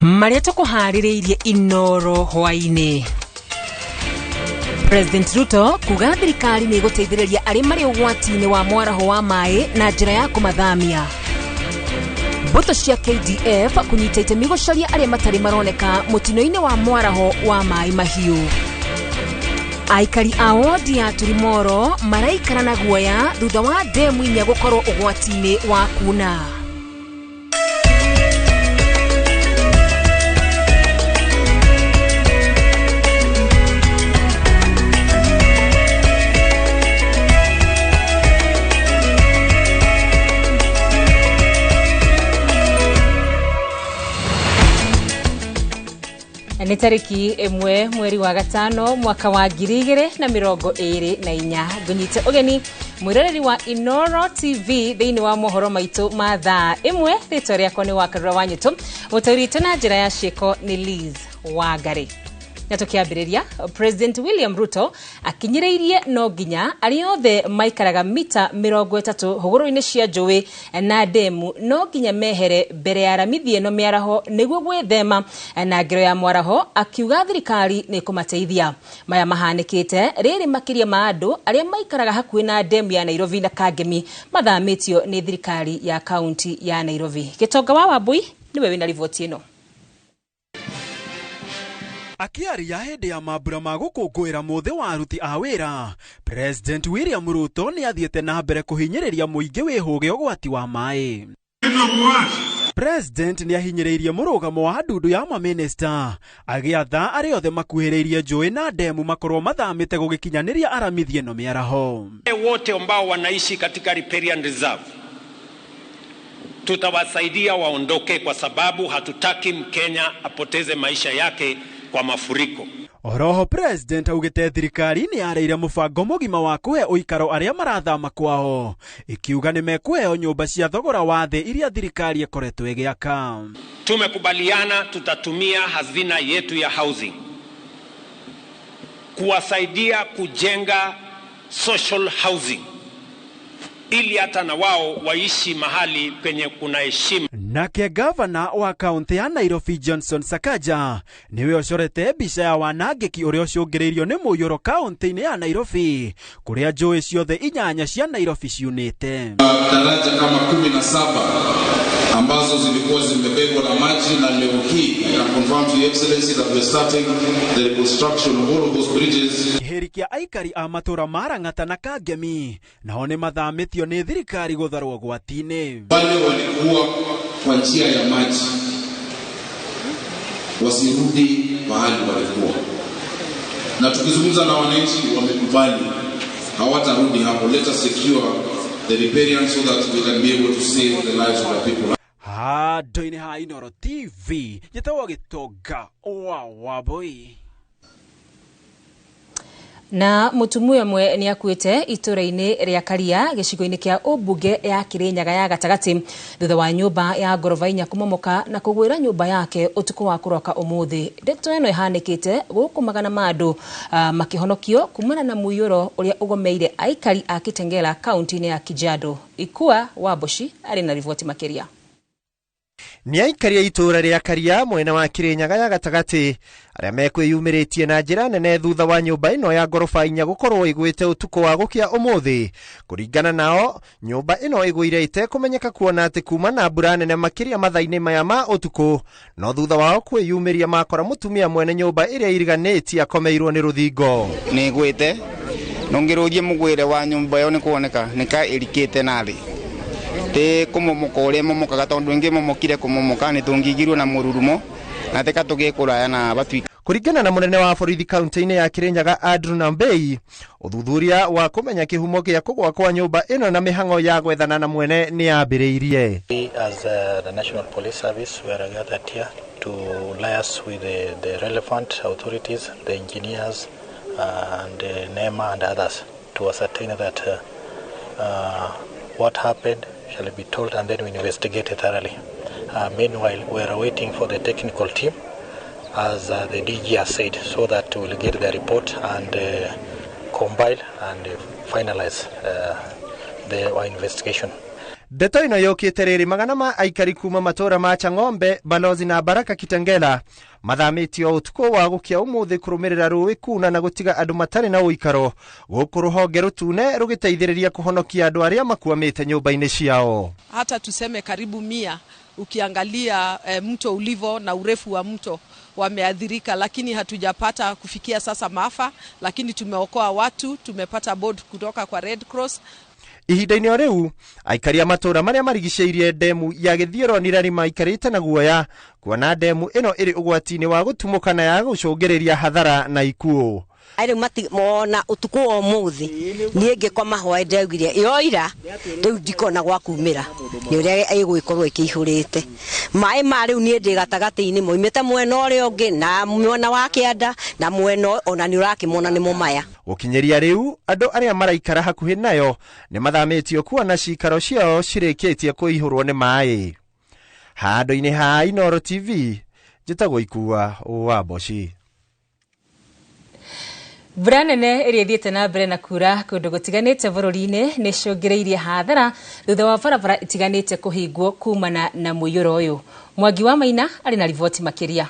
Maria tukuhaririirie Inoro hwaini. President Ruto kuga thirikari ni guteithiriria ari mari ugwati-ini wa mwaraho wa mai na njira ya kumathamia. Mbuto cia KDF kunyita itemi gucaria aria matari maroneka mutino-ini wa mwaraho wa mai mahiu. Aikari a wodi ya Turimoro maraikara na guoya thutha wa demu inya gukorwo ugwati-ini wa kuna. Ni tariki 1 mweri wa gatano mwaka wa 2024 gunyite ugeni mwiroreri wa Inoro TV thiini wa mohoro maitu ma thaa 1 rito riakwa ni wakarura wanyitu utaurite na njira ya cieko ni Liz Wangari. Natukiambiriria President William Ruto akinyireirie no nginya ari othe maikaraga mita 30 huguru-ini cia njui na demu no nginya mehere mbere ya ramithie no miaraho niguo gwithema na ngero ya mwaraho, akiuga thirikari ni kumateithia. Maya mahanikite riri makiria ma andu aria maikaraga hakuhi na demu ya Nairobi na Kangemi mathamitio ni thirikari ya kaunti ya Nairobi. Gitonga wa Wambui niwe wina riboti ino. Akiaria hindi ya mambura ma gukungwira muthi wa aruti a wira, President William Ruto ni athiete na mbere kuhinyiriria muingi wihuge ugwati wa mai. President ni ahinyiriirie murugamo wa ndundu ya maminista agiatha ari othe makuhiriirie njui na demu makorwo mathamite gugikinyaniria aramithie no miaraho. Wote ambao wanaishi katika riparian reserve tutawasaidia waondoke, kwa sababu hatutaki Mkenya apoteze maisha yake kwa mafuriko. Oroho President augite thirikari ni areire mubango mugima wa kuhe uikaro aria marathama kwao, ikiuga ni mekuheo nyumba cia thogora wa thi iria thirikari ikoretwo igiaka. Tumekubaliana tutatumia hazina yetu ya housing kuwasaidia kujenga social housing ili hata na wao waishi mahali penye kuna heshima. Nake governor wa kaunti ya Nairobi Johnson Sakaja niwe ocorete bica ya wanangiki uria ucungiriirio ni muyuro kaunti-ini ya Nairobi kuria njui ciothe 8 cia Nairobi ciunite. Daraja kama 17 ambazo zilikuwa zimebebwa na maji, na leo hii na confirm to your excellency that we are starting the reconstruction of all of those bridges. Herikia aikari a matura Marang'ata na Kangemi nao ni mathamithio ni thirikari gutharwo gwati-ini. Wale walikuwa kwa njia ya maji wasirudi mahali walikuwa, na tukizungumza na wananchi wamekubali hawatarudi hapo. Let us secure the riparian so that we can be able to save the lives of the people. Doine ha Inoro TV yetawa Gitonga wa Wambui. Na mutumua mwe ni akuite itura-ini ria Karia gicigo-ini kia ubunge ya Kirinyaga ya gatagati thutha wa nyumba ya ngorofa 4 kumomoka na kugwira nyumba yake utuku wa kuroka umuthi. Ndeto eno ihanikite guku magana mandu makihonokio kumana na muyuro uria ugomeire aikari a Kitengela kaunti-ini ya Kajiado. Ikua Waboshi ari na rivoti makiria. Ni aikari itura ria Karia mwena wa Kirinyaga ya gatagati aria mekwiyumiritie na njira nene thutha wa nyumba ino ya ngorofa 4 gukorwo igwite utuku wa gukia umuthi. Kuringana nao, nyumba ino igwire ite kumenyeka kuona ati kuma na mbura nene makiria mathaini maya ma utuku, no thutha wao kwiyumiria makora mutumia mwene nyumba iria iriganitie akomeirwo ni ruthingo. Ni gwite nongirugie mugwire wa nyumba yo ni kuoneka nika irikite nathi te kumomoka uria momokaga tondu ingi momokire kumomoka ni tungigirwo na mururumo na teka tugikuraya na batwika. Kuringana na munene wa borithi kaunti-ini ya Kirinyaga Andrew Nambei, uthuthuria wa kumenya kihumo gia kugwa kwa nyumba ino na mihango ya gwethana na mwene ni ambiriirie. As the National Police Service, we are gathered here to liaise with the relevant authorities, the engineers and NEMA and others to ascertain that what happened shall be told, and then we investigate it thoroughly. Meanwhile, we are waiting for the technical team, as the DG has said, so that we will get the report and compile and finalize our investigation. Ndeto ino yokite riri magana ma aikari kuma matora ma Chang'ombe, Balozi na Baraka Kitengela mathamitio utuko wa gukia umuthi kurumirira ruwi kuna na gutiga andu matari na uikaro guku ruhonge rutune rugiteithiriria kuhonokia andu aria makuamite nyumba-ini ciao. Hata tuseme karibu 100 ukiangalia mto ulivo na urefu wa mto wameadhirika, lakini hatujapata kufikia sasa maafa, lakini tumeokoa watu, tumepata board kutoka kwa Red Cross. Ihinda-ini o riu aikari a matura maria marigiceirie demu ya Githioro ni rari maikarite na guoya kuona demu ino iri ugwati-ini wa gutumukana ya gucungiriria hathara na ikuo. Ari mati mona utuku o muthi nienge kwa mahwa ndagire yoira riu ndikona gwa kumira ni uria igwikorwo ikihurite mai mari ni ndi gatagati-ini moimite mwena uri ungi na mwena wa Kianda na mwena ona ni urakimona ni mumaya. Ukinyeria riu andu aria maraikara hakuhi nayo ni mathamitio kuona cikaro ciao cirikitie kuihurwo ni mai. Handu-ini ha Inooro TV njitagwo Ikua wa Boshi. Mbura nene ĩrĩa ĩthiĩte na mbere na kura kũndũ gũtiganĩte bũrũri-inĩ nĩ icũngĩrĩirie hathara thutha wa barabara itiganĩte kũhingwo kumana na mũiyũro ũyũ. Mwangi wa Maina arĩ na riboti makĩria.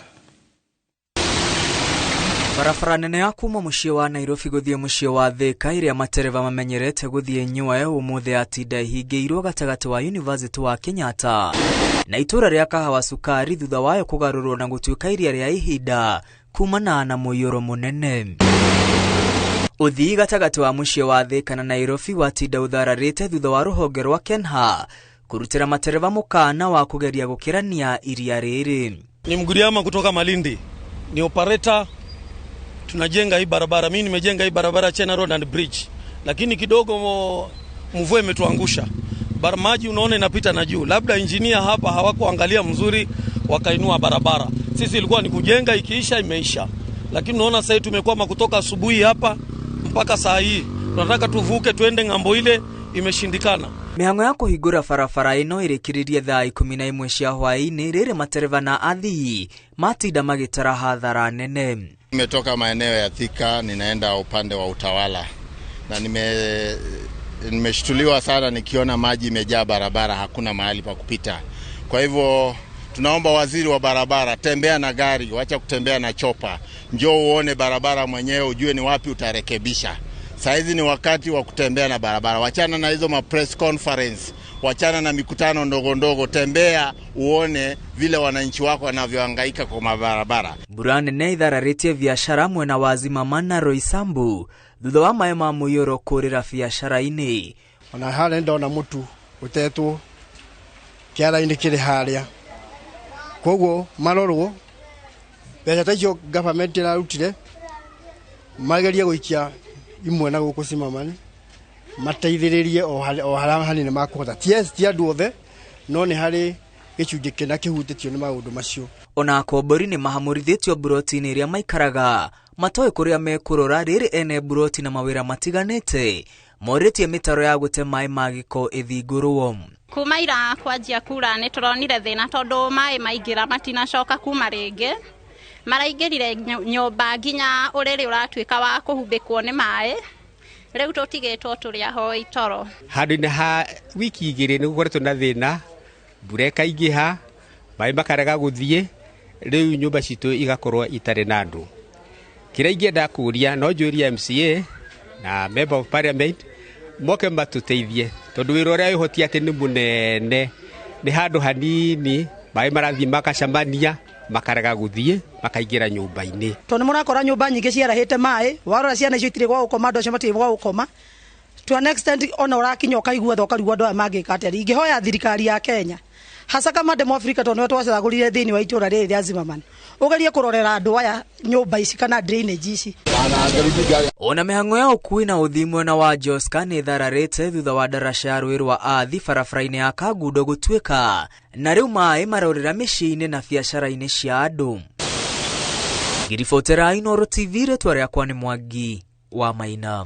Barabara nene ya kuma mũciĩ wa Nairobi gũthiĩ mũciĩ wa Thika ĩrĩa matereva mamenyerete gũthiĩ Nyuae ũmũthĩ yatinda ihingĩirwo gatagatĩ wa University wa Kenyatta na itũra rĩa Kahawa Sukari thutha wayo kũgarũrwo na gũtuĩka iria rĩa ihinda kumana na mũiyũro mũnene. Uthii gatagatĩ wa mũciĩ wa Thika na Nairobi watinda uthararĩte thutha wa rũhonge rwa Kenha kurutĩra matereva mũkana wa kugeria gũkĩrania iria rĩrĩ. Ni Mguriama kutoka Malindi, ni operator. Tunajenga hii barabara, mimi nimejenga hii barabara Chena Road and Bridge, lakini kidogo mvua imetuangusha. Maji unaona inapita na juu, labda engineer hapa hawakuangalia mzuri wakainua barabara. Sisi ilikuwa ni kujenga, ikiisha imeisha, lakini unaona sasa tumekwama kutoka asubuhi hapa mpaka saa hii. Tunataka tuvuke tuende ngambo ile, imeshindikana. Mĩhang'o ya kũhingũra barabara ĩno ĩrĩkĩrĩrie thaa 11 cia hwaĩ-inĩ rĩrĩ matereva na athii matinda magĩtara hathara nene. Nimetoka maeneo ya Thika ninaenda upande wa Utawala na nimeshtuliwa sana nikiona maji imejaa barabara, hakuna mahali pa kupita. Kwa hivyo tunaomba waziri wa barabara, tembea na gari, wacha kutembea na chopa. Njoo uone barabara mwenyewe ujue ni wapi utarekebisha. Saizi ni wakati wa kutembea na barabara. Wachana na hizo press conference, wachana na mikutano ndogo ndogo, tembea uone vile wananchi wako wanavyohangaika kwa mabarabara. Mbura nene ithararĩtie biashara mwena wa Zimamana Roysambu thutha wa maĩ ma mũiyũro kũrĩra biashara-inĩ. Ona harĩa ndona mũtu utetwo kĩara-inĩ kĩrĩ harĩa. Koguo marorwo mbeca ta icio government ĩrarutire magerie gũikia imwe na gũkũ Zimamani mateithĩrĩrie o harĩa hanene makũhota. Ti andũ othe no nĩ harĩ gĩcunjĩ kĩna kĩhutĩtio nĩ maũndũ macio. Ona akombori nĩ mahamũrithĩtio buroti-inĩ ĩrĩa maikaraga matoĩ kũrĩa mekũrora rĩrĩ ene buroti na mawĩra matiganĩte morĩtie mĩtaro ya gũte maĩ ma gĩko ĩthingũrwo. Kuma ira kwanjia kura nĩ tũronire thĩna tondũ maĩ maingĩra matinacoka kuma rĩngĩ, maraingĩrire nyũmba nginya ũrĩrĩ ũratuĩka wa kũhumbĩkwo nĩ maĩ. Rĩu tũtigĩtwo tũrĩ aho itoro. Handũ-inĩ ha wiki igĩrĩ nĩ gũkoretwo na thĩna, mbura ĩkaingĩha, maĩ makarega gũthiĩ, rĩu nyũmba citũ igakorwo itarĩ na andũ. Kĩrĩa ingĩenda kũria no njũrie MCA na Member of Parliament moke matũteithie tondũ wĩra ũrĩa wĩhotia atĩ nĩ mũnene, nĩ handũ hanini maĩ marathiĩ makacamania makarega gũthiĩ makaingĩra nyũmba-inĩ. Tondũ mũrakora nyũmba nyingĩ ciarahĩte maĩ, warora ciana icio itirĩ gwa gũkoma, andũ acio matirĩ gwa gũkoma. To an extent ona ũrakinya ũkaigua tha ũkarigwo andũ aya mangĩka atĩa. Ingĩhoya thirikari ya Kenya hasa kama Demo Africa tondũ nĩwe twacagũrire thĩinĩ wa itũra rĩrĩ rĩa Zimamani, ũgerie kũrorera andũ aya nyũmba ici kana drainage ici. Ona mĩhang'o ya ũkui na ũthii mwena wa Joska nĩ ithararĩte thutha wa ndaraca ya rũĩ rwa Athi barabara-inĩ ya Kangundo gũtuĩka na rĩu maĩ marorĩra mĩciĩ-inĩ na biacara-inĩ cia andũ. Ngiribotera Inooro TV, rĩtwa rĩakwa nĩ Mwangi wa Maina.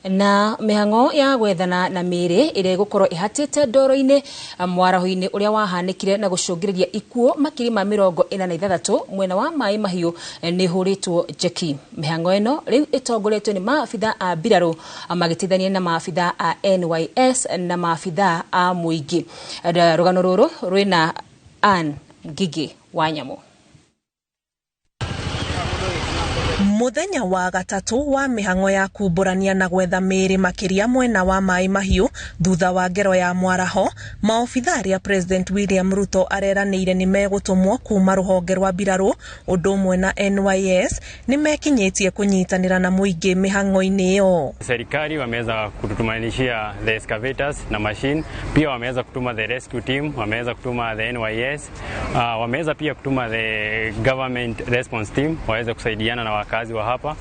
Na mihango ya gwethana na miri ire gukorwo ihatite ndoro-ini mwaraho-ini uria wahanikire na gucungiriria ikuo makiri ma 46 mwena wa Mai Mahiu ni huritwo jeki. Mihango ino riu itongoretwo ni maafitha a Biraru magitithania na maafitha a NYS na maafitha a muingi. Rugano ruru rwina Ann Ngigi wa Nyamu. Muthenya wa gatatu wa mihango ya kuburania na gwetha miri makiria mwena wa Mai Mahiu thutha wa ngero ya mwaraho, maofitha aria President William Ruto areranire ni megutumwo kuma ruhonge rwa Biraru undu umwe na NYS ni mekinyitie kunyitanira na muingi mihango-ini iyo. Serikali wameweza kututumanishia the excavators na machine, pia wameweza kutuma the rescue team, wameweza kutuma the NYS, wameweza pia kutuma the government response team waweze kusaidiana na wakazi wa hapa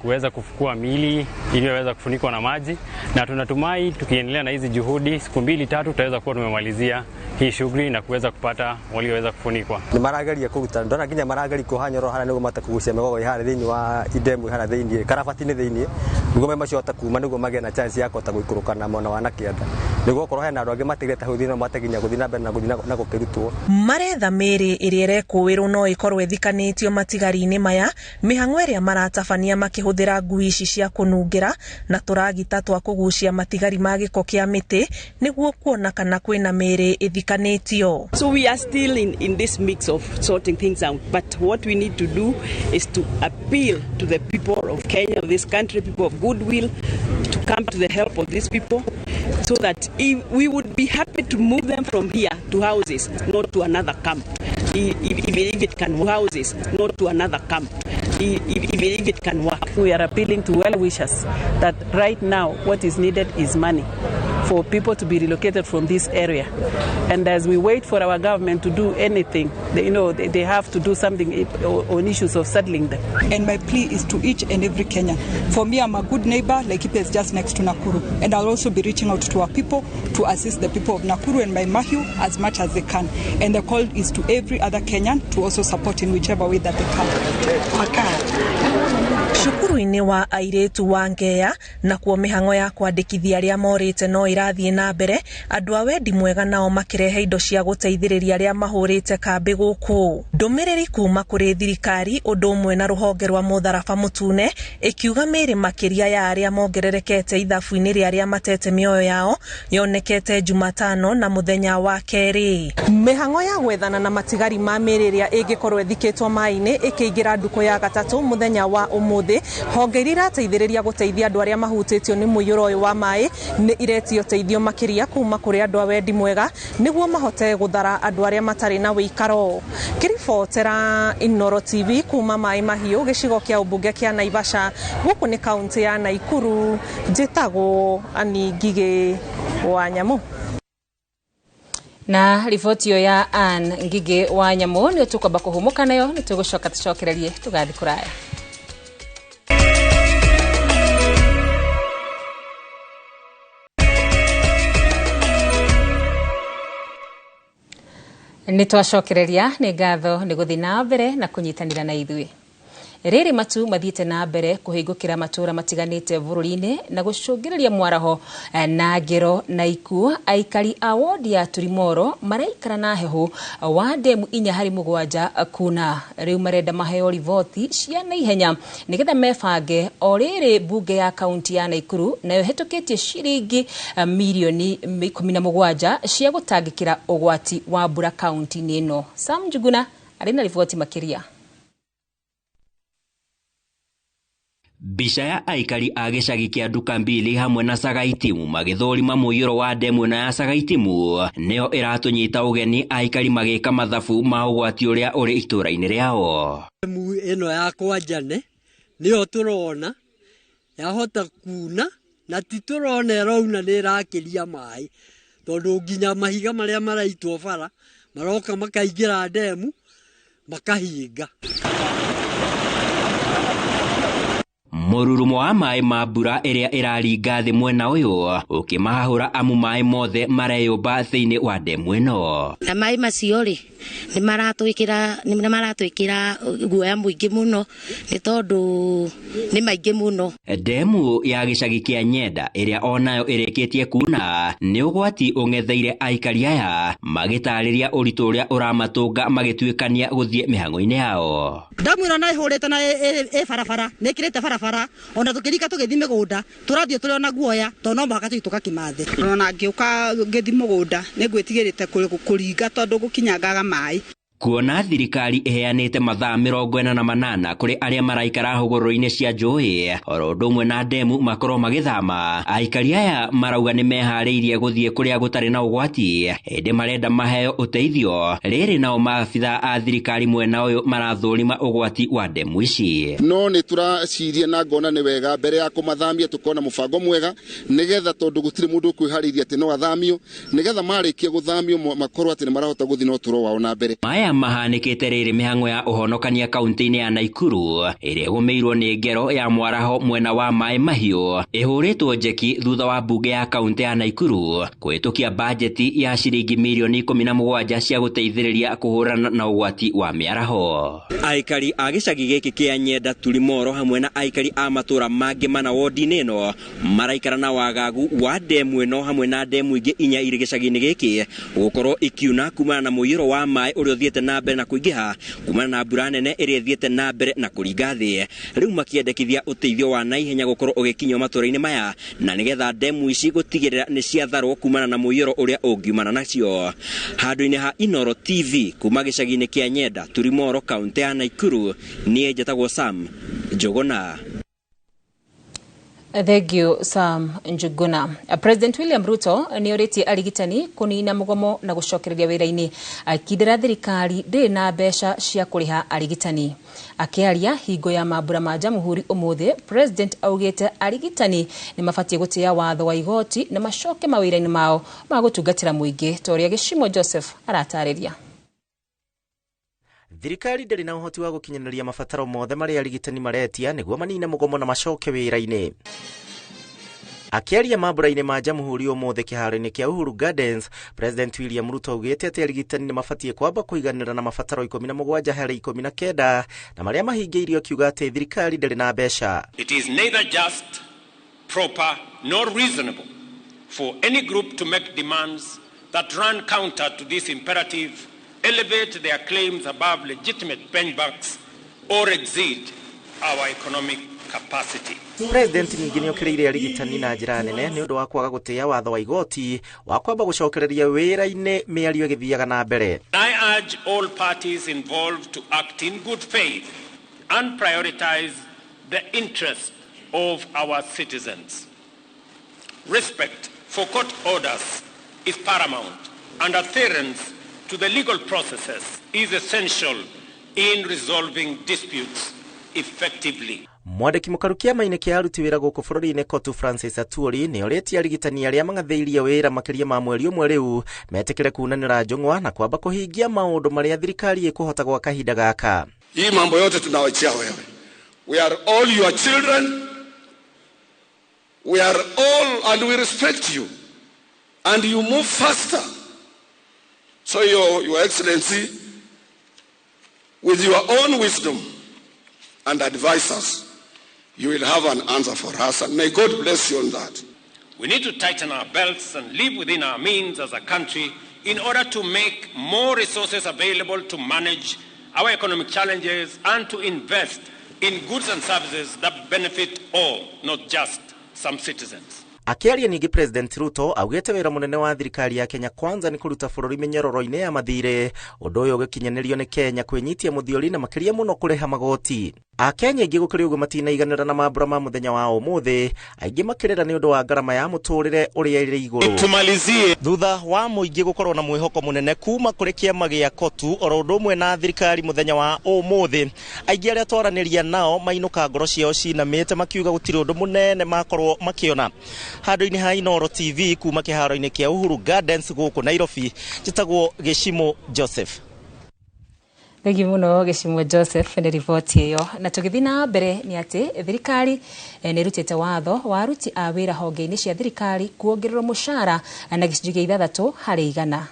kuweza kufukua mili ili waweza kufunikwa na maji, na tunatumai tukiendelea na hizi juhudi siku 2-3 tutaweza kuwa tumemalizia hii shughuli na kuweza kupata walioweza kufunikwa. Ni maragaria kuruta ndona kinya maragari kuhanyoro hana nigo mata kugucia megogo ihare thini wa idemu ihare thini karabati-ini thini nigo memacio takuma nigo mage na chance ya kota guikuruka na mona wana kianda nigo korwo hena andu angi matigite huthi no mateginya guthi na mbere na gukirutwo maretha miri iri irekuwirwo no ikorwo ithikanitio matigari-ini maya mihango iria maratabania makihuthira ngui ici cia kunungira na turagita twa kugucia matigari ma giko kia miti niguo kuona kana kwina miri ithikanitio. So we are still in this mix of sorting things out, but what we need to do is to appeal to the people of Kenya, of this country, people of goodwill, to come to the help of these people, so that if we would be happy to move them from here to houses, not to another camp. If it can houses, not to another camp. If it can work. We are appealing to well-wishers that right now what is needed is money for people to be relocated from this area. And as we wait for our government to do anything, they have to do something on issues of settling them. And my plea is to each and every Kenyan. For me, I'm a good neighbor. Laikipia is just next to Nakuru. And I'll also be reaching out to our people to assist the people of Nakuru and Mai Mahiu as much as they can. And the call is to every other Kenyan to also support in whichever way that they can. Cukuru-ini wa airetu wa Ngea na kuo mihango ya kwandikithia aria morite no irathie na mbere, andu a wendi mwega nao makirehe indo cia guteithiriria aria mahurite kambi guku. Ndumiriri kuma kuri thirikari undu umwe na ruhonge rwa mutharaba mutune ikiuga miri makiria ya aria mongererekete ithabu-ini ria aria matete mioyo yao yonekete Jumatano na muthenya wa keri. Mihango ya gwethana na matigari ma miri ria ingikorwo ithikitwo mai-ini ikiingira nduko ya gatatu muthenya wa umuthi. Honge iria irateithĩrĩria guteithia andu aria mahutĩtio ni mũiyũro ũyũ wa maĩ ni iretio teithio makiria kuma kuri andu a wendi mwega niguo mahote guthara andu aria matari na wĩikaro. Kiribotera Inoro TV kuma Mai Mahiu gĩcigo kia ũmbunge kia Naivasha gũkũ ni kaunti ya Naikuru, njĩtagwo Ann Ngigi wa Nyamu. Na riboti yo ya Ann Ngigi wa Nyamu ni tukwamba kuhumuka nayo ni tugucoka tucokererie tugathi kuraya. Nitwacokereria ni ngatho ni guthi na mbere na kunyitanira na ithui. Riri matu mathiite na mbere kuhingukira matura matiganite bururi-ini na gucungiriria mwaraho na ngero na ikuo. Aikari a wodi ya Turimoro maraikara na heho wa demu 4/7 kuna riu marenda maheo rivoti cia naihenya nigetha mebange o riri bunge ya kaunti ya Naikuru nayo hetoketie ciringi milioni 17 cia gutangikira ugwati wa mbura kaunti-ini ino. Sam Njuguna arina rivoti makiria. Bica ya aikari a gicagi kia Ndukambili hamwe na Sagaitimu magithorima muiyuro wa demu na ya Sagaitimu neo iratunyita ugeni aikari magika mathabu ma ugwati uria uri itura-ini riao. Demu ino ya Kwanjane nio turona yahota kuna na titurona erauna ni irakiria mai tondu nginya mahiga maria maraitwo bara maroka makaingira demu makahinga. mururumo wa maĩ ma mbura ĩrĩa ĩraringa thĩ mwena ũyũ ũkĩmahahũra amu maĩ mothe mareyũmba thĩinĩ wa ndemu ĩno. Na maĩ macio rĩ nĩ maratwĩkĩra guoya mũingĩ mũno nĩ tondũ nĩ maingĩ mũno. Ndemu ya gĩcagi kĩa Nyenda ĩrĩa onayo ĩrĩkĩtie kuna nĩ ũgwati ũng'etheire aikari aya magĩtarĩria ũritũ ũrĩa ũramatũnga magĩtuĩkania gũthiĩ mĩhang'o-inĩ yao. Ndemu ĩno nĩ ĩhũrĩte na barabara nĩ ĩkĩrĩte barabara ona tũkĩrika tũgĩthiĩ mĩgũnda tũrathiĩ tũrĩ ona guoya tondũ no mũhaka tũgĩtũka Kĩmathi. Ona ngĩũka ngĩthiĩ mũgũnda nĩ ngwĩtigĩrĩte kũringa tondũ gũkinyangaga maĩ. Kuona thirikari iheanĩte mathaa 48 kũrĩ arĩa maraikara hũgũrũrũ-inĩ cia njũĩ oro ũndũ ũmwe na ndemu makorwo magĩthama, aikari aya marauga nĩ meharĩirie gũthiĩ kũrĩa gũtarĩ na ũgwati ĩndĩ marenda maheo ũteithio. Rĩrĩ nao maabitha a thirikari mwena ũyũ marathũrima ũgwati wa ndemu ici. No nĩ tũraciria na ngona nĩ wega mbere ya kũmathamia tũkona mũbango mwega nĩgetha tondũ gũtirĩ mũndũ kwĩharĩirie atĩ no athamio nĩgetha marĩkia gũthamio makorwo atĩ nĩ marahota gũthiĩ na ũtũũro wao na mbere. Mahanĩkĩte rĩrĩ mĩhang'o ya ũhonokania kaunti-inĩ ya Naikuru ĩrĩa ĩgũmĩirwo nĩ ngero ya mwaraho mwena wa maĩ mahiũ ĩhũrĩtwo njeki thutha wa mbunge ya kaunti ya Naikuru kũhĩtũkia bajeti ya ciringi mirioni 17 cia gũteithĩrĩria kũhũrana na ũgwati wa mĩaraho. Aikari a gĩcagi gĩkĩ kĩa Nyenda Tulimoro hamwe na aikari a matũũra mangĩ mana wodi-inĩ ĩno maraikara na wagagu wa ndemu ĩno hamwe na ndemu ingĩ 4 irĩ gĩcagi-inĩ gĩkĩ gũkorwo ikiuna kumana na mũiyũro wa maĩ ũrĩa ũthiĩte na mbere na kũingĩha kumana na mbura nene ĩrĩa ĩthiĩte na mbere na kũringa thĩ. Rĩu makĩendekithia ũteithio wa naihenya gũkorwo ũgĩkinywo matũũra-inĩ maya na nĩgetha ndemu ici gũtigĩrĩra nĩ ciatharwo kumana na mũiyũro ũrĩa ũngiumana nacio. Handũ-inĩ ha Inoro TV kuma gĩcagi-inĩ kĩa Nyenda Tulimoro kaunti ya Naikuru, niĩ njĩtagwo Sam Njuguna. Thank you, Sam Njuguna. President William Ruto nĩ orĩtie arigitani kũnina mũgomo na gũcokereria wĩra-inĩ akindĩra thirikari ndĩrĩ na mbeca cia kũrĩha arigitani. Akĩaria hingo ya mambura ma Jamhuri ũmũthĩ, President augĩte arigitani nĩ mabatie gũtĩa watho wa igoti na macoke mawĩra-inĩ mao ma gũtungatĩra mũingĩ. Toria Gĩcimo Joseph aratarĩria. Thirikari ndĩrĩ na ũhoti wa gũkinyanĩria mabataro mothe marĩa arigitani maretia nĩguo manine mũgomo na macoke wĩra-inĩ. Akĩaria mambura-inĩ ma Jamhuri ũmũthĩ kĩharo-inĩ kĩa Uhuru Gardens, President William Ruto augĩte atĩ arigitani nĩ mabatie kwamba kũiganĩra na mabataro 17 harĩ 19 na marĩa mahingĩirio akiuga atĩ thirikari ndĩrĩ na mbeca. It is neither just, proper nor reasonable for any group to make demands that run counter to this imperative, elevate their claims above legitimate benchmarks or exceed our economic capacity. President ningĩ nĩ okĩrĩire arigitani na njĩra nene nĩ ũndũ wa kwaga gũtĩa watho wa igoti wa kwamba gũcokereria wĩra-inĩ mĩario ĩgĩthiaga na mbere. I urge all parties involved to act in good faith and prioritize the interest of our citizens. Respect for court orders is paramount and adherence to the legal processes is essential in resolving disputes effectively. Mwandĩki mũkaru kĩama-inĩ kĩa aruti wĩra gũkũ bũrũri-inĩ Kotu Francis Atwoli nĩ orĩtie arigitani arĩa mangathĩirie wĩra makĩria ma mweri ũmwe rĩu metĩkĩre kunanĩra njũng'wa na kwamba kũhingia maũndũ marĩa thirikari ĩkũhota gwa kahinda gaka. Hii mambo yote tunawachia wewe. We are all your children. We are all and we respect you. And you move faster. So your excellency, with your own wisdom and advise us, you will have an answer for us, and may God bless you on that. We need to tighten our belts and live within our means as a country in order to make more resources available to manage our economic challenges and to invest in goods and services that benefit all, not just some citizens. Akĩaria ningĩ President Ruto augĩte wĩra mũnene wa thirikari ya Kenya Kwanza nĩ kũruta bũrũri mĩnyororo-inĩ ya mathirĩ, ũndũ ũyũ ũgĩkinyanĩrio nĩ Kenya kwĩnyitia mũthiori na makĩria mũno kũrĩha magoti. Akenya aingĩ gũkĩrĩ ũguo matinaiganĩra na mambura ma mũthenya wa ũmũthĩ, aingĩ makĩrĩra nĩ ũndũ wa ngarama ya mũtũrĩre ũrĩa ĩrĩ igũrũ. Tumalizie thutha wa mũingĩ gũkorwo na mwĩhoko mũnene kuma kũrĩ kĩama gĩa Kotu oro ũndũ ũmwe na thirikari mũthenya wa ũmũthĩ, aingĩ arĩa twaranĩria nao mainũka ngoro ciao cinamĩte makiuga gũtirĩ ũndũ mũnene makorwo makĩona. Handũ-inĩ ha Inoro TV kuma kĩharo-inĩ kĩa Uhuru Gardens gũkũ Nairobi, njĩtagwo Gĩcimo Joseph. Thegi muno Gicimwe Joseph nĩ riboti ĩyo. Na tũgĩthiĩ na mbere nĩ atĩ thirikari nĩ rutĩte watho wa aruti a wĩra honge-inĩ cia thirikari kuongererwo mũcara na gĩcunjĩ gĩa 6 harĩ 100.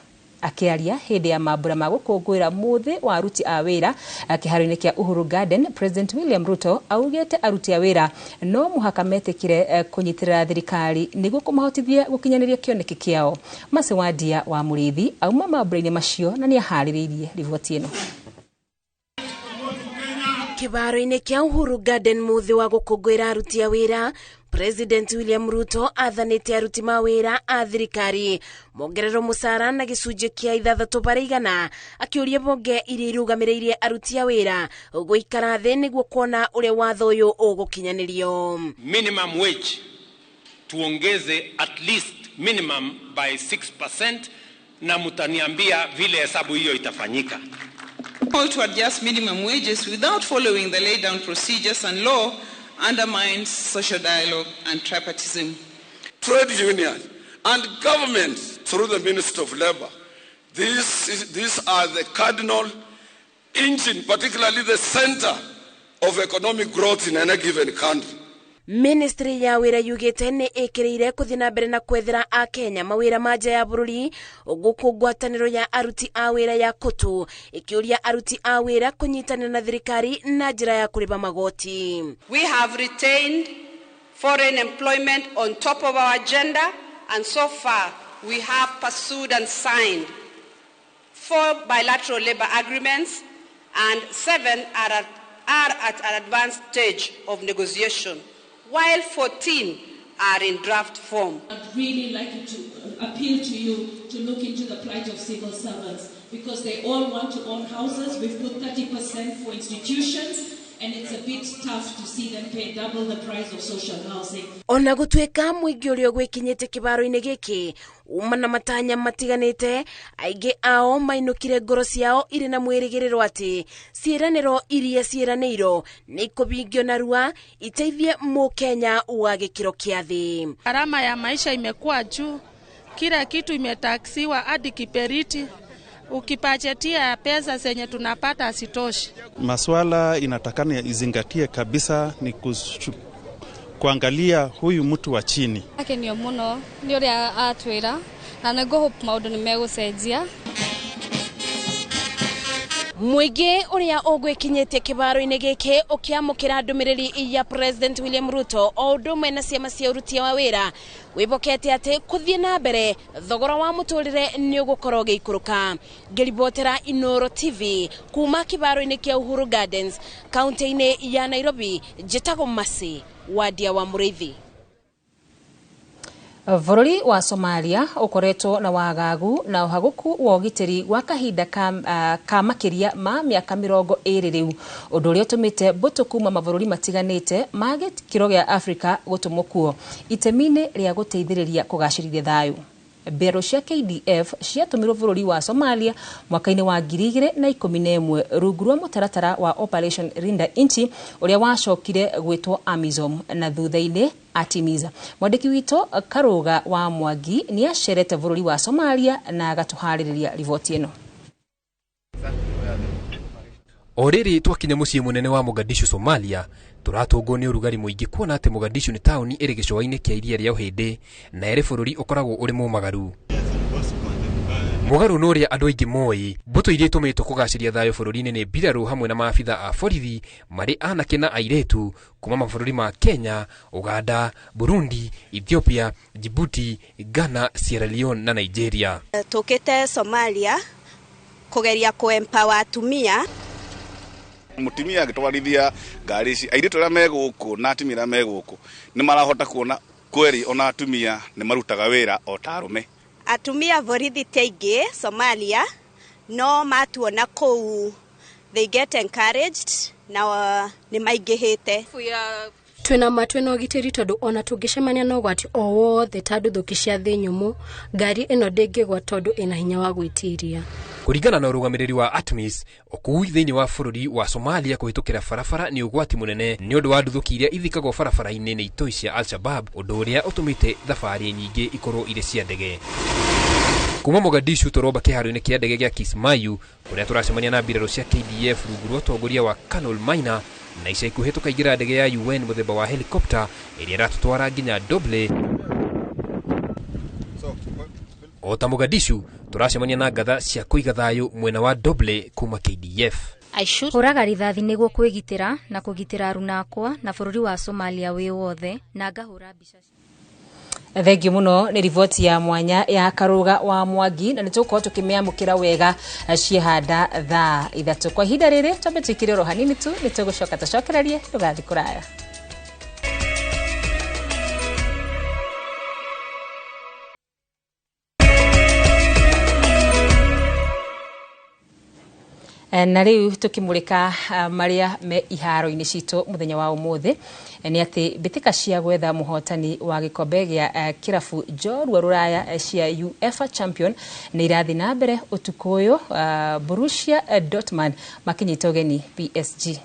Akiaria hĩndĩ ya mambura ma gũkũngũĩra mũthĩ wa aruti a wĩra kĩharo-inĩ kĩa Uhuru Garden, President William Ruto augĩte aruti a wĩra no mũhaka metĩkĩre kũnyitĩrĩra thirikari nĩguo kũmahotithia gũkinyanĩria kĩoneki kĩao. Mase Wadia wa Mũrĩithi auma mambura-inĩ macio na nĩ aharĩrĩirie riboti ĩno. Kĩharo-inĩ kĩa Uhuru Garden mũthĩ wa gũkũngũĩra aruti a wĩra, President William Ruto athanĩte aruti ma wĩra a thirikari mongererwo mũcara na gĩcunjĩ kĩa 6 harĩ 100, akĩũria bonge iria irũgamĩrĩire aruti a wĩra gũikara thĩ nĩguo kuona ũrĩa watho ũyũ ũgũkinyanĩrio. Minimum wage tuongeze at least minimum by 6%, na mutaniambia vile hesabu hiyo itafanyika. Call to adjust minimum wages without following the laid down procedures and law undermines social dialogue and tripartism. Trade unions and government through the Minister of Labour, these are the cardinal engine, particularly the center of economic growth in any given country. Ministry ya wĩra yugĩte nĩ ĩkĩrĩire kũthiĩ na mbere na kwethera a Kenya mawĩra ma nja ya bũrũri gũkũ ngwatanĩro ya aruti a wĩra ya KOTU ĩkĩũria aruti a wĩra kũnyitanĩra na thirikari na njĩra ya kũrĩha magoti. We have retained foreign employment on top of our agenda, and so far we have pursued and signed 4 bilateral labor agreements and 7 are at an advanced stage of negotiation, while 14 are in draft form. I'd really like to appeal to you to look into the plight of civil servants, because they all want to own houses. We've put 30% for institutions, and it's a bit tough to see them pay double the price of social housing. Ona gũtuĩka mũingĩ ũrĩa gwĩkinyĩte kĩharo-inĩ gĩkĩ uma na matanya matiganĩte, aingĩ ao mainũkire ngoro ciao irĩ na mwĩrĩgĩrĩro atĩ ciĩranĩro iria ciĩranĩirwo nĩ ikũhingio narua iteithie mũkenya wa gĩkĩro kĩa thĩ. Gharama ya maisha imekuwa juu, kila kitu imetaksiwa hadi kiperiti. Ukipachetia pesa zenye tunapata asitoshi. Maswala inatakana izingatie kabisa ni kuangalia huyu mtu wa chini. Akenio muno ni uria atwira na nego hope maundu ni megũcenjia. Mũingĩ ũrĩa ũgwĩkinyĩtie kĩharo-inĩ gĩkĩ ũkĩamũkĩra ndũmĩrĩri ya President William Ruto o ũndũ ũmwe na ciama cia ũruti wa wĩra wĩbokete atĩ kũthiĩ na mbere thogora wa mũtũrĩre nĩ ũgũkorwo ũgĩikũrũka. Ngĩribotera Inooro TV kuma kĩharo-inĩ kĩa Uhuru Gardens kaunti-inĩ ya Nairobi, njĩtagwo Mase Wadia wa Mũrĩithi. Bũrũri wa Somalia ũkoretwo na wagagu na ũhagũku wa ũgitĩri wa kahinda ka makĩria ma mĩaka 20 rĩu, ũndũ ũrĩa ũtũmĩte mbũtũ kuma mabũrũri matiganĩte ma gĩkĩro gĩa Afrika gũtũmwo kuo itemi-inĩ rĩa gũteithĩrĩria kũgacĩrithia thayũ. Mbero cia KDF ciatũmirwo bũrũri wa Somalia mwaka-inĩ wa 2011 rungu rwa mũtaratara wa Operation Rinda Inchi ũrĩa wacokire gwĩtwo AMISOM na thutha-inĩ Atimiza. Mwandĩki witũ Karũga wa Mwangi nĩ acerete bũrũri wa Somalia na agatũharĩrĩria riboti ĩno. Orĩrĩ twakinya mũciĩ mũnene wa Mogadishu, Somalia, turatũngwo nĩ ũrugarĩ mũingĩ kuona atĩ Mogadishu nĩ taũni ĩrĩ gĩcũa-inĩ kĩa iria rĩa Ũhĩndĩ na ĩrĩ bũrũri ũkoragwo ũrĩ mũmagaru. Mũgarũ n'ũrĩa andũ aingĩ moĩ, mbũtũ iria itũmĩtwo kũgacĩria thayũ bũrũri-inĩ nĩ mbirarũ hamwe na maabitha a borithi marĩ anake na airĩtu kuma mabũrũri ma Kenya, Uganda, Burundi, Ethiopia, Djibouti, Ghana, Sierra Leone na Nigeria. Tũkĩte Somalia kũgeria kũ-empower atumia. Mutumia agĩtwarithia ngari ici, airĩtu arĩa megũkũ na atumia arĩa megũkũ nĩ marahota kuona kweri ona atumia nĩ marutaga wĩra o ta arũme. Atumia borithi taingĩ Somalia no matuona kũu, they get encouraged na nĩ maingĩhĩte. Twina matwena ũgitĩri tondũ ona tũngĩcemania na ũgwati o wothe ta nduthũki cia thĩ nyũmũ, ngari ĩno ndĩngĩgwa tondũ ĩna hinya wa gwĩtiria. Kũringana na ũrũgamĩrĩri wa ATMIS, ũkui thĩinĩ wa bũrũri wa Somalia kũhĩtũkĩra barabara nĩ ũgwati mũnene nĩ ũndũ wa nduthũki iria ithikagwo barabara-inĩ nĩ itoi cia Al-Shabaab, ũndũ ũrĩa ũtũmĩte thabarĩ nyingĩ ikorwo irĩ cia ndege. kuma Mogadishu toroba kiharo-inĩ kĩa ndege gĩa Kismayu kuria turacemania na mbirarũ cia KDF rungu rwa ũtongoria wa Colonel Maina na ica ikuhĩ tukaingĩra ndege ya UN mũthemba wa helicopter ĩrĩa ĩratũtwara nginya Doble. Ota Mogadishu turacemania na ngatha cia kũiga thayũ mwena wa Doble kuma KDF. Hũraga rithathi nĩguo kwĩgitĩra na kũgitĩra aruna akwa na bũrũri wa Somalia wĩ wothe na ngahũra mbica. Thengi muno ni riboti ya mwanya ya Karuga wa Mwangi na nituko tukimiamukira wega ciehanda thaa 3 kwa ihinda riri twambitikire ro hanini tu nitugucoka tacokererie ndugathi kuraya. Na riu tukimulika maria me iharo-ini citu muthenya wa umuthi ni ati bitika cia gwetha muhotani wa gikombe gia kirafu Jorua Ruraya cia UEFA Champion ni irathi na mbere utuku uyu. Borussia Dortmund makinyita ugeni PSG.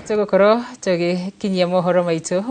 Tugukoro tugikinyia mohoro maitu